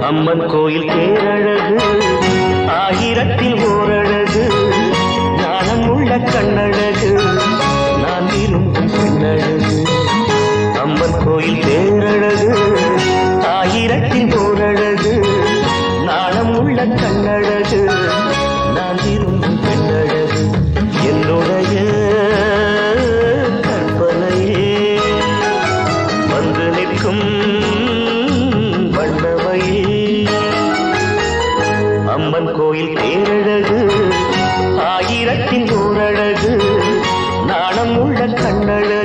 அம்மன் கோயில் தேரழகு ஆயிரத்தில் ஓரழகு ஞானம் உள்ள கண்ணழகு நான் விரும்பும் பெண்ணழகு அம்மன் கோயில் தேரழகு ஆயிரத்தில் ஓரழகு ஞானம் உள்ள கண்ணழகு நான் விரும்பும் பெண்ணழகு என்னுடைய கற்பனையே வந்து நிற்கும் அம்மன் கோயில் தேரழகு ஆயிரத்தின் ஓரழகு நாணம் உள்ள கண்ணழகு